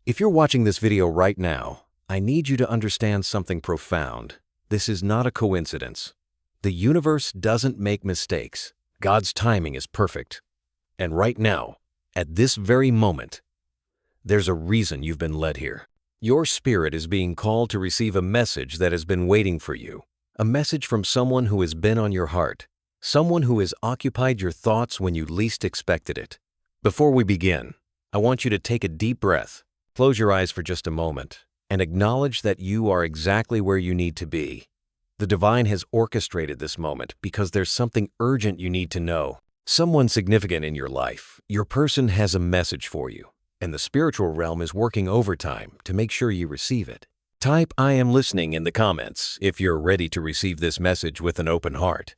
If you're watching this video right now, I need you to understand something profound. This is not a coincidence. The universe doesn't make mistakes. God's timing is perfect. And right now, at this very moment, there's a reason you've been led here. Your spirit is being called to receive a message that has been waiting for you. A message from someone who has been on your heart. Someone who has occupied your thoughts when you least expected it. Before we begin, I want you to take a deep breath, close your eyes for just a moment, and acknowledge that you are exactly where you need to be. The divine has orchestrated this moment because there's something urgent you need to know. Someone significant in your life. Your person has a message for you, and the spiritual realm is working overtime to make sure you receive it. Type "I am listening" in the comments if you're ready to receive this message with an open heart.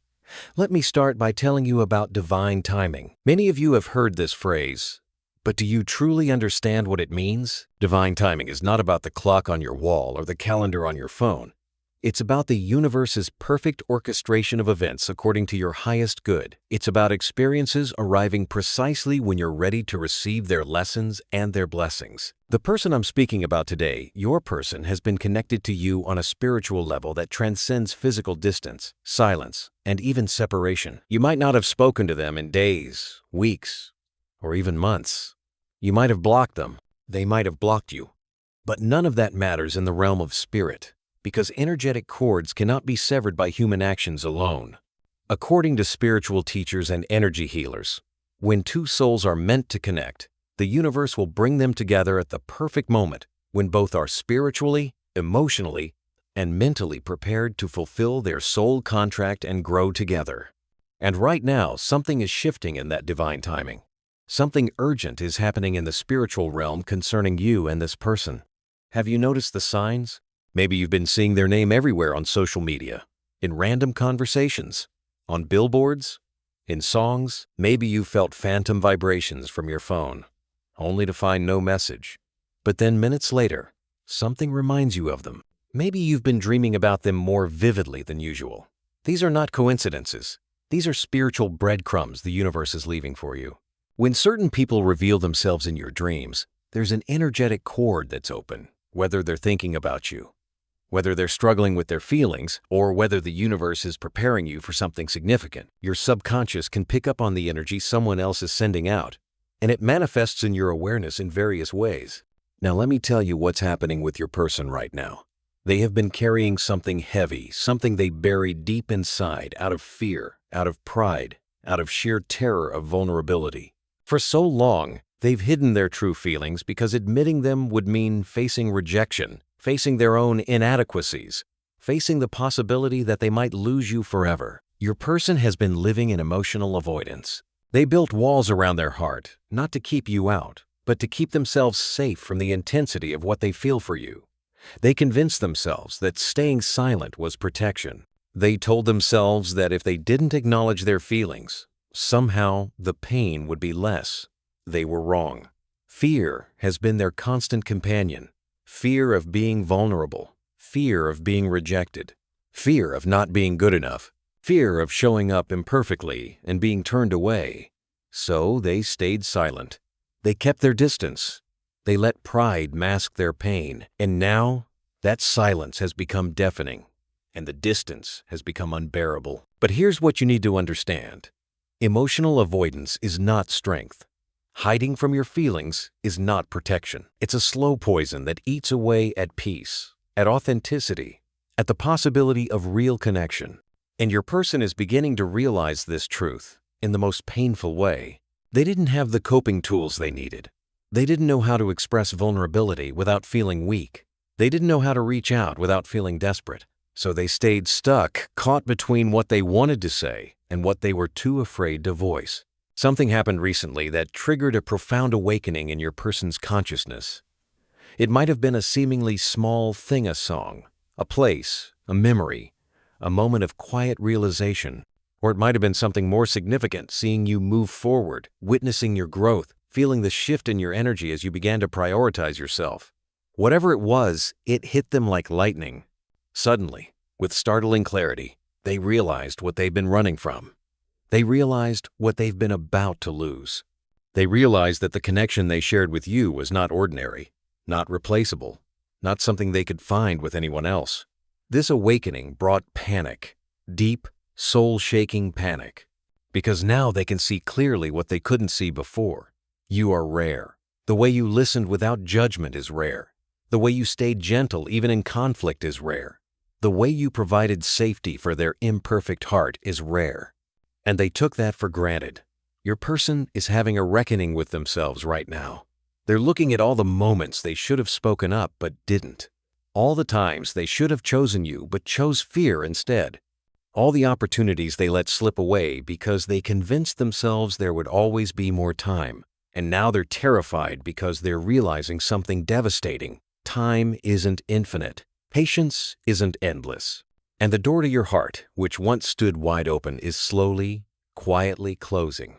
Let me start by telling you about divine timing. Many of you have heard this phrase, but do you truly understand what it means? Divine timing is not about the clock on your wall or the calendar on your phone. It's about the universe's perfect orchestration of events according to your highest good. It's about experiences arriving precisely when you're ready to receive their lessons and their blessings. The person I'm speaking about today, your person, has been connected to you on a spiritual level that transcends physical distance, silence, and even separation. You might not have spoken to them in days, weeks, or even months. You might have blocked them. They might have blocked you. But none of that matters in the realm of spirit, because energetic cords cannot be severed by human actions alone. According to spiritual teachers and energy healers, when two souls are meant to connect, the universe will bring them together at the perfect moment when both are spiritually, emotionally, and mentally prepared to fulfill their soul contract and grow together. And right now, something is shifting in that divine timing. Something urgent is happening in the spiritual realm concerning you and this person. Have you noticed the signs? Maybe you've been seeing their name everywhere on social media, in random conversations, on billboards, in songs. Maybe you felt phantom vibrations from your phone, only to find no message. But then minutes later, something reminds you of them. Maybe you've been dreaming about them more vividly than usual. These are not coincidences. These are spiritual breadcrumbs the universe is leaving for you. When certain people reveal themselves in your dreams, there's an energetic cord that's open, whether they're thinking about you, whether they're struggling with their feelings, or whether the universe is preparing you for something significant. Your subconscious can pick up on the energy someone else is sending out, and it manifests in your awareness in various ways. Now let me tell you what's happening with your person right now. They have been carrying something heavy, something they buried deep inside out of fear, out of pride, out of sheer terror of vulnerability. For so long, they've hidden their true feelings because admitting them would mean facing rejection, facing their own inadequacies, facing the possibility that they might lose you forever. Your person has been living in emotional avoidance. They built walls around their heart, not to keep you out, but to keep themselves safe from the intensity of what they feel for you. They convinced themselves that staying silent was protection. They told themselves that if they didn't acknowledge their feelings, somehow the pain would be less. They were wrong. Fear has been their constant companion. Fear of being vulnerable, fear of being rejected, fear of not being good enough, fear of showing up imperfectly and being turned away. So they stayed silent. They kept their distance. They let pride mask their pain. And now, that silence has become deafening, and the distance has become unbearable. But here's what you need to understand. Emotional avoidance is not strength. Hiding from your feelings is not protection. It's a slow poison that eats away at peace, at authenticity, at the possibility of real connection. And your person is beginning to realize this truth in the most painful way. They didn't have the coping tools they needed. They didn't know how to express vulnerability without feeling weak. They didn't know how to reach out without feeling desperate. So they stayed stuck, caught between what they wanted to say and what they were too afraid to voice. Something happened recently that triggered a profound awakening in your person's consciousness. It might have been a seemingly small thing, a song, a place, a memory, a moment of quiet realization. Or it might have been something more significant, seeing you move forward, witnessing your growth, feeling the shift in your energy as you began to prioritize yourself. Whatever it was, it hit them like lightning. Suddenly, with startling clarity, they realized what they'd been running from. They realized what they've been about to lose. They realized that the connection they shared with you was not ordinary, not replaceable, not something they could find with anyone else. This awakening brought panic, deep, soul-shaking panic, because now they can see clearly what they couldn't see before. You are rare. The way you listened without judgment is rare. The way you stayed gentle even in conflict is rare. The way you provided safety for their imperfect heart is rare. And they took that for granted. Your person is having a reckoning with themselves right now. They're looking at all the moments they should have spoken up but didn't. All the times they should have chosen you but chose fear instead. All the opportunities they let slip away because they convinced themselves there would always be more time. And now they're terrified because they're realizing something devastating. Time isn't infinite. Patience isn't endless. And the door to your heart, which once stood wide open, is slowly, quietly closing.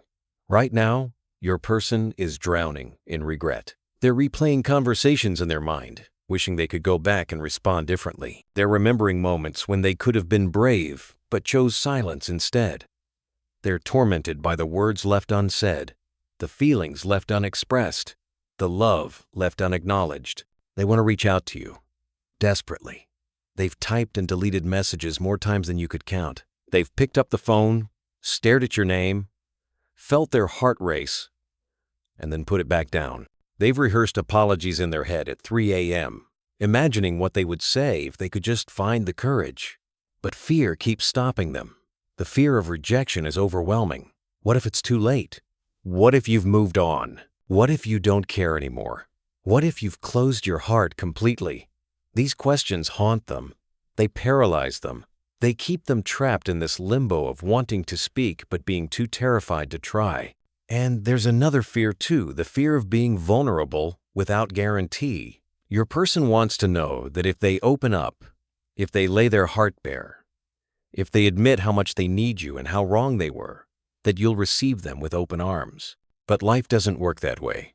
Right now, your person is drowning in regret. They're replaying conversations in their mind, wishing they could go back and respond differently. They're remembering moments when they could have been brave, but chose silence instead. They're tormented by the words left unsaid, the feelings left unexpressed, the love left unacknowledged. They want to reach out to you, desperately. They've typed and deleted messages more times than you could count. They've picked up the phone, stared at your name, felt their heart race, and then put it back down. They've rehearsed apologies in their head at 3 a.m., imagining what they would say if they could just find the courage. But fear keeps stopping them. The fear of rejection is overwhelming. What if it's too late? What if you've moved on? What if you don't care anymore? What if you've closed your heart completely? These questions haunt them. They paralyze them. They keep them trapped in this limbo of wanting to speak but being too terrified to try. And there's another fear too, the fear of being vulnerable without guarantee. Your person wants to know that if they open up, if they lay their heart bare, if they admit how much they need you and how wrong they were, that you'll receive them with open arms. But life doesn't work that way.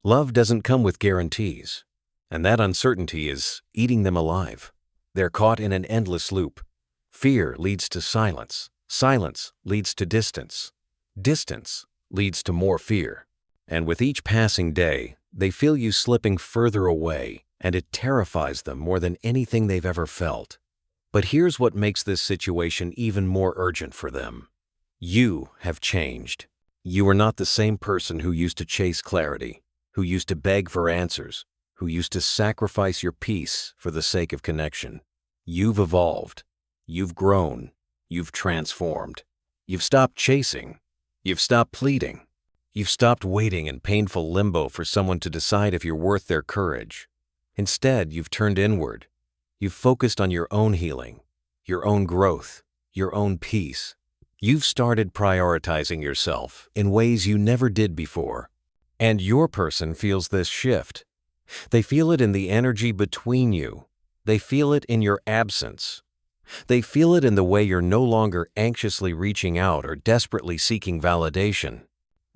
Love doesn't come with guarantees, and that uncertainty is eating them alive. They're caught in an endless loop. Fear leads to silence. Silence leads to distance. Distance leads to more fear. And with each passing day, they feel you slipping further away, and it terrifies them more than anything they've ever felt. But here's what makes this situation even more urgent for them. You have changed. You are not the same person who used to chase clarity, who used to beg for answers, who used to sacrifice your peace for the sake of connection. You've evolved. You've grown. You've transformed. You've stopped chasing. You've stopped pleading. You've stopped waiting in painful limbo for someone to decide if you're worth their courage. Instead, you've turned inward. You've focused on your own healing, your own growth, your own peace. You've started prioritizing yourself in ways you never did before. And your person feels this shift. They feel it in the energy between you. They feel it in your absence. They feel it in the way you're no longer anxiously reaching out or desperately seeking validation.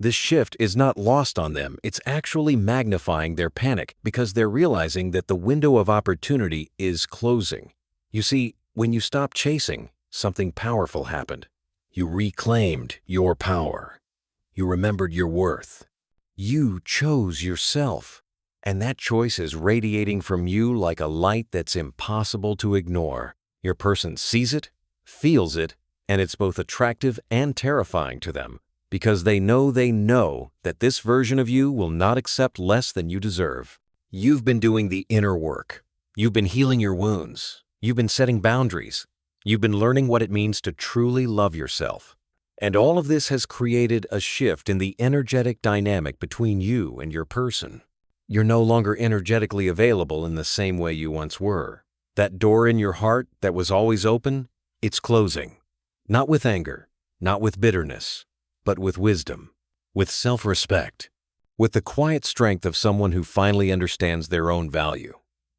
This shift is not lost on them. It's actually magnifying their panic because they're realizing that the window of opportunity is closing. You see, when you stopped chasing, something powerful happened. You reclaimed your power. You remembered your worth. You chose yourself. And that choice is radiating from you like a light that's impossible to ignore. Your person sees it, feels it, and it's both attractive and terrifying to them because they know that this version of you will not accept less than you deserve. You've been doing the inner work. You've been healing your wounds. You've been setting boundaries. You've been learning what it means to truly love yourself. And all of this has created a shift in the energetic dynamic between you and your person. You're no longer energetically available in the same way you once were. That door in your heart that was always open, it's closing. Not with anger, not with bitterness, but with wisdom, with self-respect, with the quiet strength of someone who finally understands their own value.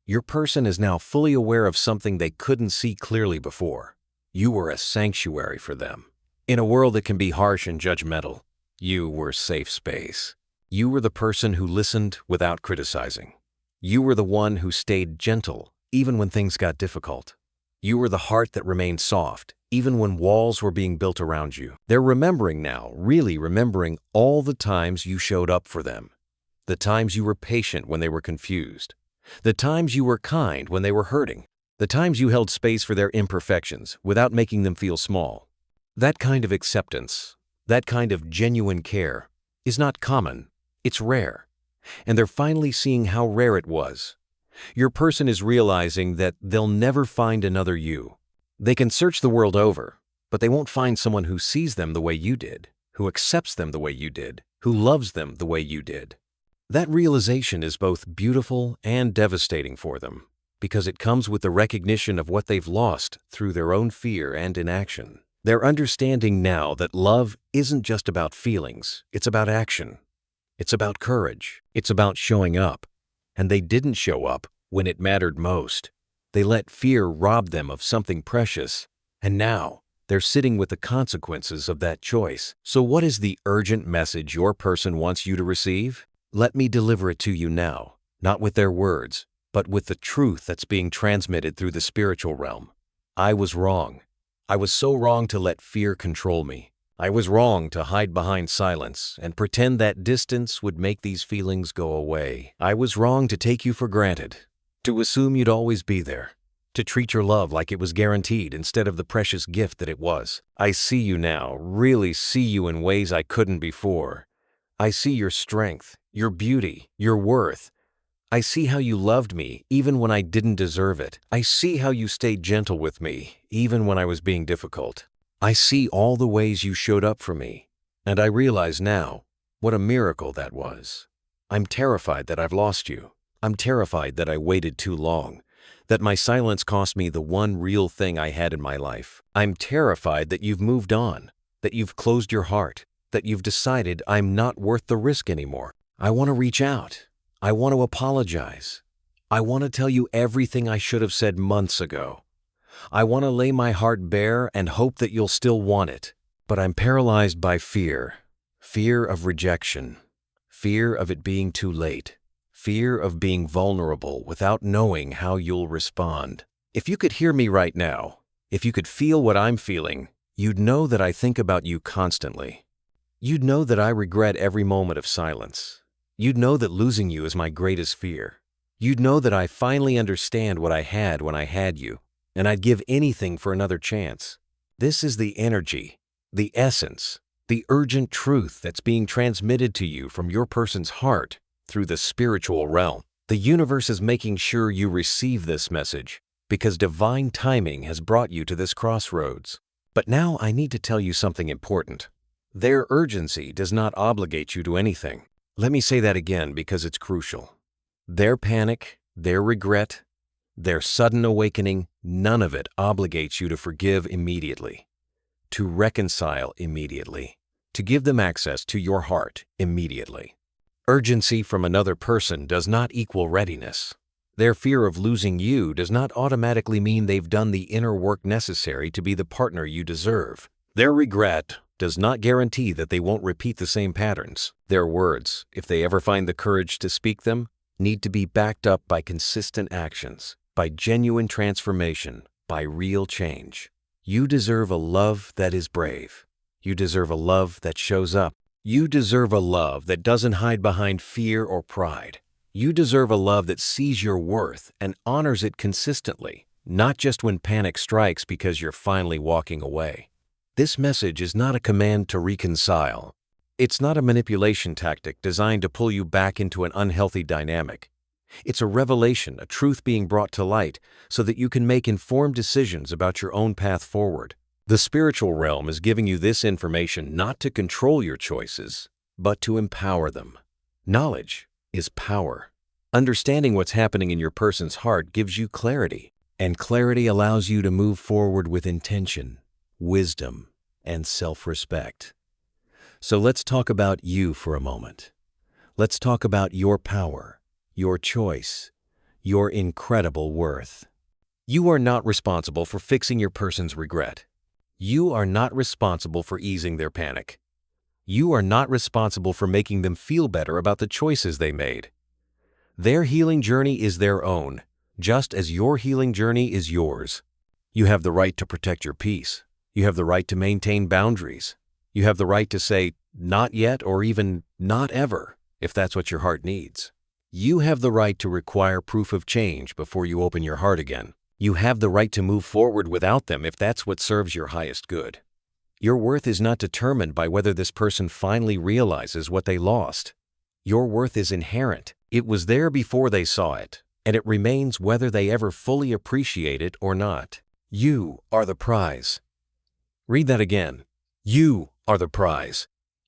Your person is now fully aware of something they couldn't see clearly before. You were a sanctuary for them. In a world that can be harsh and judgmental, you were a safe space. You were the person who listened without criticizing. You were the one who stayed gentle even when things got difficult. You were the heart that remained soft even when walls were being built around you. They're remembering now, really remembering all the times you showed up for them. The times you were patient when they were confused. The times you were kind when they were hurting. The times you held space for their imperfections without making them feel small. That kind of acceptance, that kind of genuine care, is not common, it's rare. And they're finally seeing how rare it was. Your person is realizing that they'll never find another you. They can search the world over, but they won't find someone who sees them the way you did, who accepts them the way you did, who loves them the way you did. That realization is both beautiful and devastating for them, because it comes with the recognition of what they've lost through their own fear and inaction. They're understanding now that love isn't just about feelings, it's about action. It's about courage. It's about showing up. And they didn't show up when it mattered most. They let fear rob them of something precious, and now they're sitting with the consequences of that choice. So what is the urgent message your person wants you to receive? Let me deliver it to you now, not with their words, but with the truth that's being transmitted through the spiritual realm. I was wrong. I was so wrong to let fear control me. I was wrong to hide behind silence and pretend that distance would make these feelings go away. I was wrong to take you for granted, to assume you'd always be there, to treat your love like it was guaranteed instead of the precious gift that it was. I see you now, really see you in ways I couldn't before. I see your strength, your beauty, your worth. I see how you loved me even when I didn't deserve it. I see how you stayed gentle with me even when I was being difficult. I see all the ways you showed up for me, and I realize now what a miracle that was. I'm terrified that I've lost you. I'm terrified that I waited too long, that my silence cost me the one real thing I had in my life. I'm terrified that you've moved on, that you've closed your heart, that you've decided I'm not worth the risk anymore. I want to reach out. I want to apologize. I want to tell you everything I should have said months ago. I want to lay my heart bare and hope that you'll still want it. But I'm paralyzed by fear. Fear of rejection. Fear of it being too late. Fear of being vulnerable without knowing how you'll respond. If you could hear me right now, if you could feel what I'm feeling, you'd know that I think about you constantly. You'd know that I regret every moment of silence. You'd know that losing you is my greatest fear. You'd know that I finally understand what I had when I had you, and I'd give anything for another chance. This is the energy, the essence, the urgent truth that's being transmitted to you from your person's heart through the spiritual realm. The universe is making sure you receive this message because divine timing has brought you to this crossroads. But now I need to tell you something important. Their urgency does not obligate you to anything. Let me say that again because it's crucial. Their panic, their regret, their sudden awakening, none of it obligates you to forgive immediately, to reconcile immediately, to give them access to your heart immediately. Urgency from another person does not equal readiness. Their fear of losing you does not automatically mean they've done the inner work necessary to be the partner you deserve. Their regret does not guarantee that they won't repeat the same patterns. Their words, if they ever find the courage to speak them, need to be backed up by consistent actions, by genuine transformation, by real change. You deserve a love that is brave. You deserve a love that shows up. You deserve a love that doesn't hide behind fear or pride. You deserve a love that sees your worth and honors it consistently, not just when panic strikes because you're finally walking away. This message is not a command to reconcile. It's not a manipulation tactic designed to pull you back into an unhealthy dynamic. It's a revelation, a truth being brought to light so that you can make informed decisions about your own path forward. The spiritual realm is giving you this information not to control your choices, but to empower them. Knowledge is power. Understanding what's happening in your person's heart gives you clarity, and clarity allows you to move forward with intention, wisdom, and self-respect. So let's talk about you for a moment. Let's talk about your power, your choice, your incredible worth. You are not responsible for fixing your person's regret. You are not responsible for easing their panic. You are not responsible for making them feel better about the choices they made. Their healing journey is their own, just as your healing journey is yours. You have the right to protect your peace. You have the right to maintain boundaries. You have the right to say, not yet or even not ever, if that's what your heart needs. You have the right to require proof of change before you open your heart again. You have the right to move forward without them if that's what serves your highest good. Your worth is not determined by whether this person finally realizes what they lost. Your worth is inherent. It was there before they saw it, and it remains whether they ever fully appreciate it or not. You are the prize. Read that again. You are the prize.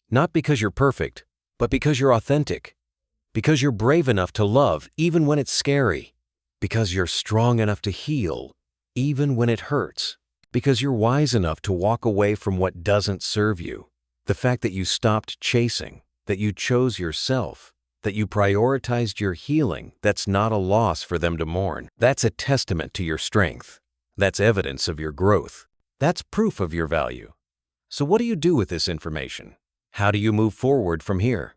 Not because you're perfect, but because you're authentic. Because you're brave enough to love even when it's scary. Because you're strong enough to heal even when it hurts. Because you're wise enough to walk away from what doesn't serve you. The fact that you stopped chasing, that you chose yourself, that you prioritized your healing, that's not a loss for them to mourn. That's a testament to your strength. That's evidence of your growth. That's proof of your value. So what do you do with this information? How do you move forward from here?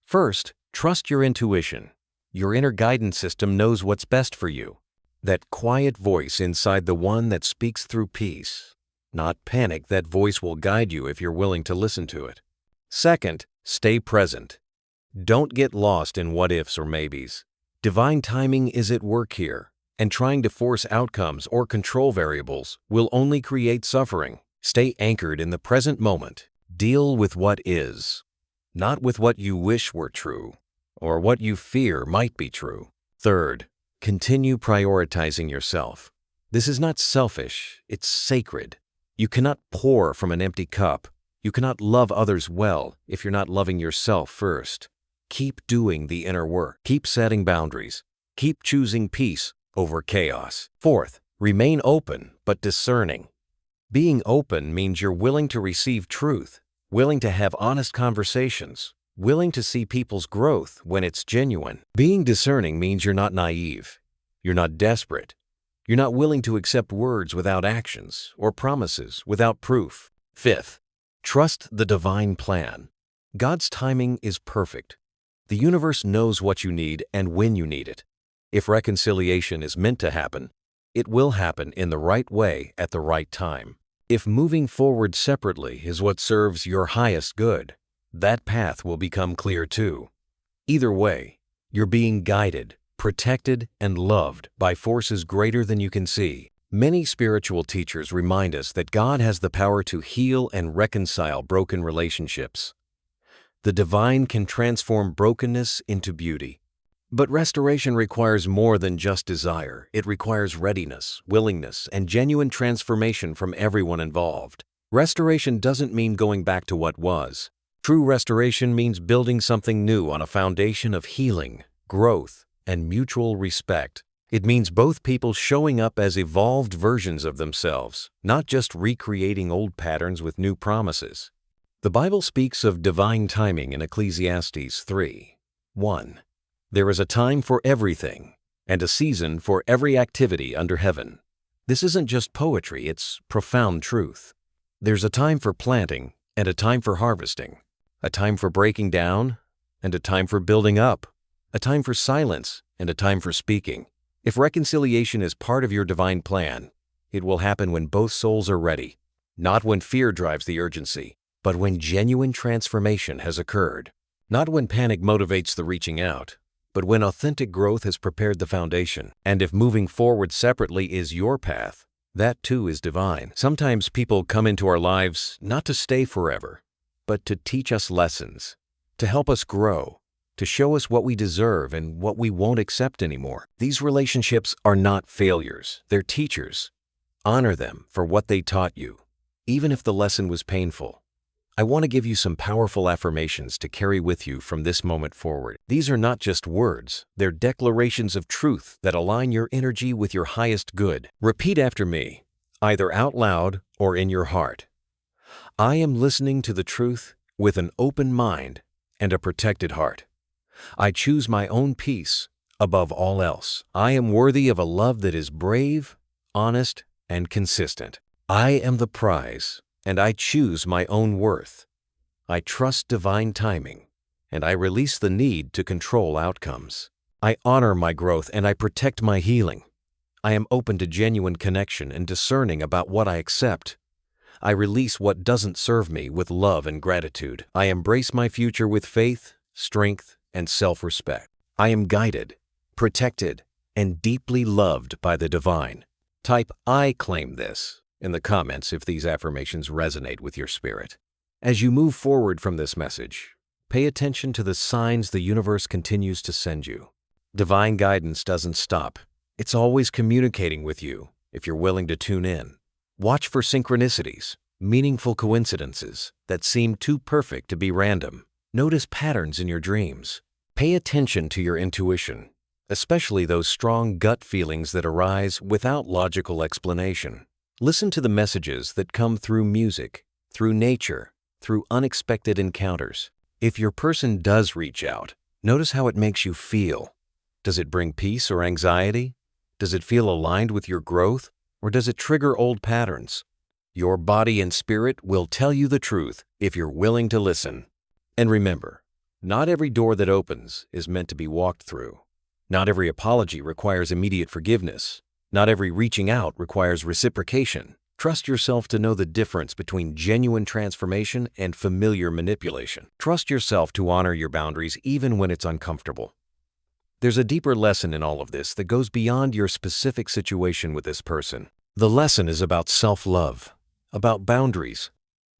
First, trust your intuition. Your inner guidance system knows what's best for you. That quiet voice inside the one that speaks through peace, not panic. That voice will guide you if you're willing to listen to it. Second, stay present. Don't get lost in what ifs or maybes. Divine timing is at work here, and trying to force outcomes or control variables will only create suffering. Stay anchored in the present moment. Deal with what is, not with what you wish were true or what you fear might be true. Third, continue prioritizing yourself. This is not selfish, it's sacred. You cannot pour from an empty cup. You cannot love others well if you're not loving yourself first. Keep doing the inner work. Keep setting boundaries. Keep choosing peace over chaos. Fourth, remain open but discerning. Being open means you're willing to receive truth, willing to have honest conversations, willing to see people's growth when it's genuine. Being discerning means you're not naive. You're not desperate. You're not willing to accept words without actions or promises without proof. Fifth, trust the divine plan. God's timing is perfect. The universe knows what you need and when you need it. If reconciliation is meant to happen, it will happen in the right way at the right time. If moving forward separately is what serves your highest good, that path will become clear too. Either way, you're being guided, protected, and loved by forces greater than you can see. Many spiritual teachers remind us that God has the power to heal and reconcile broken relationships. The divine can transform brokenness into beauty. But restoration requires more than just desire. It requires readiness, willingness, and genuine transformation from everyone involved. Restoration doesn't mean going back to what was. True restoration means building something new on a foundation of healing, growth, and mutual respect. It means both people showing up as evolved versions of themselves, not just recreating old patterns with new promises. The Bible speaks of divine timing in Ecclesiastes 3:1. There is a time for everything, and a season for every activity under heaven. This isn't just poetry, it's profound truth. There's a time for planting and a time for harvesting, a time for breaking down and a time for building up, a time for silence and a time for speaking. If reconciliation is part of your divine plan, it will happen when both souls are ready, not when fear drives the urgency, but when genuine transformation has occurred. Not when panic motivates the reaching out, but when authentic growth has prepared the foundation. And if moving forward separately is your path, that too is divine. Sometimes people come into our lives not to stay forever, but to teach us lessons, to help us grow, to show us what we deserve and what we won't accept anymore. These relationships are not failures, they're teachers. Honor them for what they taught you, even if the lesson was painful. I want to give you some powerful affirmations to carry with you from this moment forward. These are not just words, they're declarations of truth that align your energy with your highest good. Repeat after me, either out loud or in your heart. I am listening to the truth with an open mind and a protected heart. I choose my own peace above all else. I am worthy of a love that is brave, honest, and consistent. I am the prize, and I choose my own worth. I trust divine timing, and I release the need to control outcomes. I honor my growth and I protect my healing. I am open to genuine connection and discerning about what I accept. I release what doesn't serve me with love and gratitude. I embrace my future with faith, strength, and self-respect. I am guided, protected, and deeply loved by the divine. Type "I claim this" in the comments if these affirmations resonate with your spirit. As you move forward from this message, pay attention to the signs the universe continues to send you. Divine guidance doesn't stop. It's always communicating with you if you're willing to tune in. Watch for synchronicities, meaningful coincidences that seem too perfect to be random. Notice patterns in your dreams. Pay attention to your intuition, especially those strong gut feelings that arise without logical explanation. Listen to the messages that come through music, through nature, through unexpected encounters. If your person does reach out, notice how it makes you feel. Does it bring peace or anxiety? Does it feel aligned with your growth, or does it trigger old patterns? Your body and spirit will tell you the truth if you're willing to listen. And remember, not every door that opens is meant to be walked through. Not every apology requires immediate forgiveness. Not every reaching out requires reciprocation. Trust yourself to know the difference between genuine transformation and familiar manipulation. Trust yourself to honor your boundaries even when it's uncomfortable. There's a deeper lesson in all of this that goes beyond your specific situation with this person. The lesson is about self-love, about boundaries,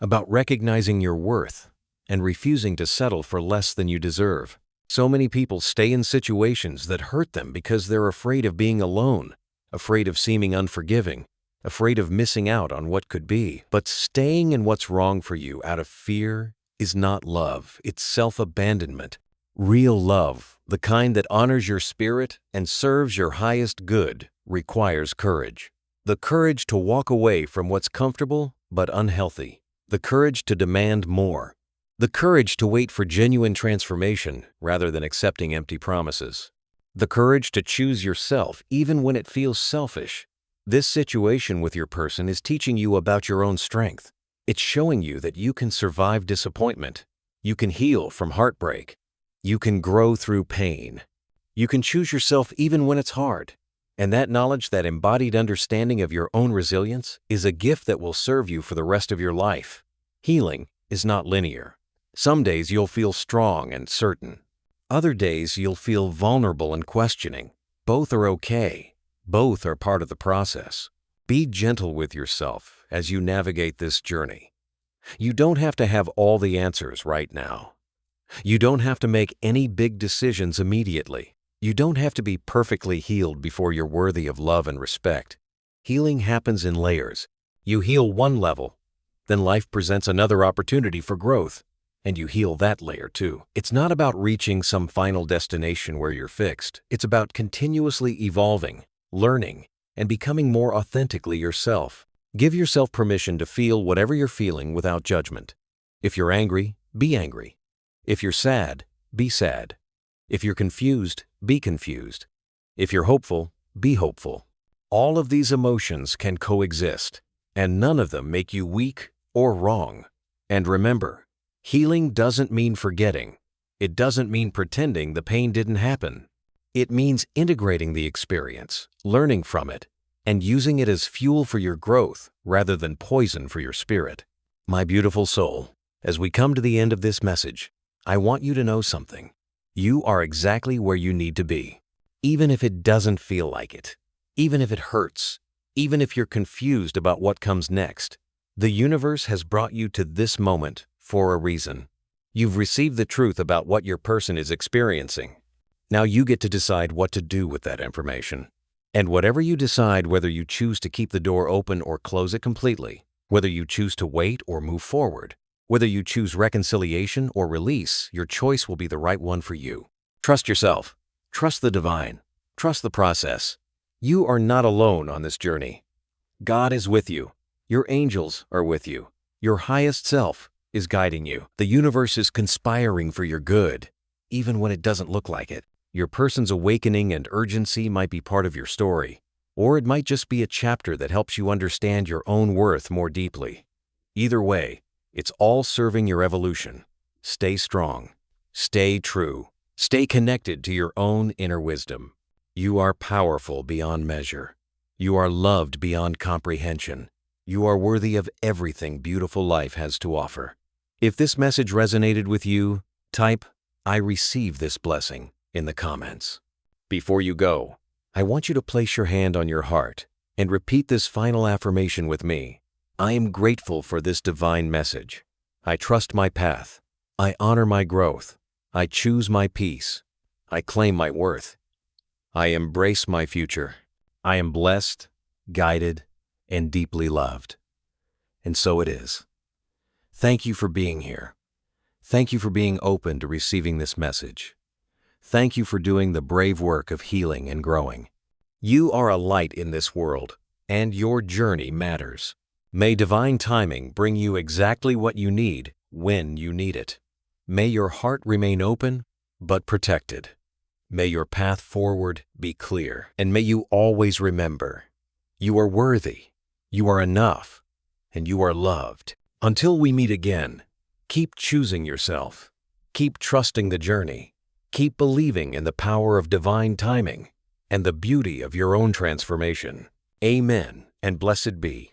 about recognizing your worth, and refusing to settle for less than you deserve. So many people stay in situations that hurt them because they're afraid of being alone, afraid of seeming unforgiving, afraid of missing out on what could be. But staying in what's wrong for you out of fear is not love, it's self-abandonment. Real love, the kind that honors your spirit and serves your highest good, requires courage. The courage to walk away from what's comfortable but unhealthy. The courage to demand more. The courage to wait for genuine transformation rather than accepting empty promises. The courage to choose yourself even when it feels selfish. This situation with your person is teaching you about your own strength. It's showing you that you can survive disappointment. You can heal from heartbreak. You can grow through pain. You can choose yourself even when it's hard. And that knowledge, that embodied understanding of your own resilience, is a gift that will serve you for the rest of your life. Healing is not linear. Some days you'll feel strong and certain. Other days you'll feel vulnerable and questioning. Both are okay. Both are part of the process. Be gentle with yourself as you navigate this journey. You don't have to have all the answers right now. You don't have to make any big decisions immediately. You don't have to be perfectly healed before you're worthy of love and respect. Healing happens in layers. You heal one level, then life presents another opportunity for growth, and you heal that layer too. It's not about reaching some final destination where you're fixed. It's about continuously evolving, learning, and becoming more authentically yourself. Give yourself permission to feel whatever you're feeling without judgment. If you're angry, be angry. If you're sad, be sad. If you're confused, be confused. If you're hopeful, be hopeful. All of these emotions can coexist, and none of them make you weak or wrong. And remember, healing doesn't mean forgetting. It doesn't mean pretending the pain didn't happen. It means integrating the experience, learning from it, and using it as fuel for your growth rather than poison for your spirit. My beautiful soul, as we come to the end of this message, I want you to know something. You are exactly where you need to be. Even if it doesn't feel like it, even if it hurts, even if you're confused about what comes next, the universe has brought you to this moment for a reason. You've received the truth about what your person is experiencing. Now you get to decide what to do with that information. And whatever you decide, whether you choose to keep the door open or close it completely, whether you choose to wait or move forward, whether you choose reconciliation or release, your choice will be the right one for you. Trust yourself. Trust the divine. Trust the process. You are not alone on this journey. God is with you. Your angels are with you. Your highest self is guiding you. The universe is conspiring for your good, even when it doesn't look like it. Your person's awakening and urgency might be part of your story, or it might just be a chapter that helps you understand your own worth more deeply. Either way, it's all serving your evolution. Stay strong. Stay true. Stay connected to your own inner wisdom. You are powerful beyond measure. You are loved beyond comprehension. You are worthy of everything beautiful life has to offer. If this message resonated with you, type I receive this blessing in the comments. Before you go, I want you to place your hand on your heart and repeat this final affirmation with me. I am grateful for this divine message. I trust my path. I honor my growth. I choose my peace. I claim my worth. I embrace my future. I am blessed, guided, and deeply loved. And so it is. Thank you for being here. Thank you for being open to receiving this message. Thank you for doing the brave work of healing and growing. You are a light in this world, and your journey matters. May divine timing bring you exactly what you need when you need it. May your heart remain open but protected. May your path forward be clear, and may you always remember, you are worthy, you are enough, and you are loved. Until we meet again, keep choosing yourself, keep trusting the journey, keep believing in the power of divine timing and the beauty of your own transformation. Amen, and blessed be.